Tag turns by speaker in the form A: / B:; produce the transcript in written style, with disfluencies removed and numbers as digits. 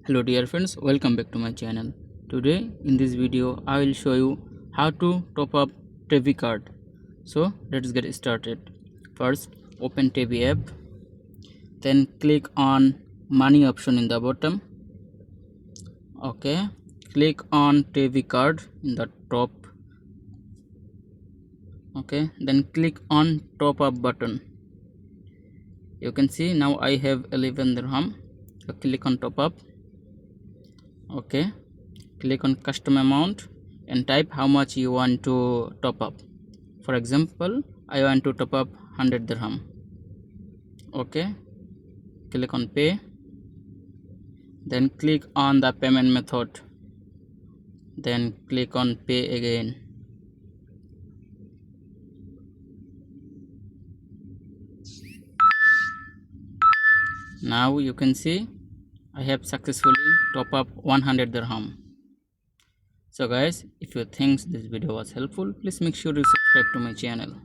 A: Hello dear friends, welcome back to my channel. Today in this video I will show you how to top up Tabby card. So let's get started. First open Tabby app, then click on money option in the bottom. Okay, click on Tabby card in the top. Okay, then click on top up button. You can see now I have 11 dirham. So click on top up. Okay, click on custom amount and type how much you want to top up. For example, I want to top up 100 dirham. Okay, click on pay, then click on the payment method, then click on pay again. Now you can see I have successfully top up 100 dirham. So guys, if you think this video was helpful, please make sure you subscribe to my channel.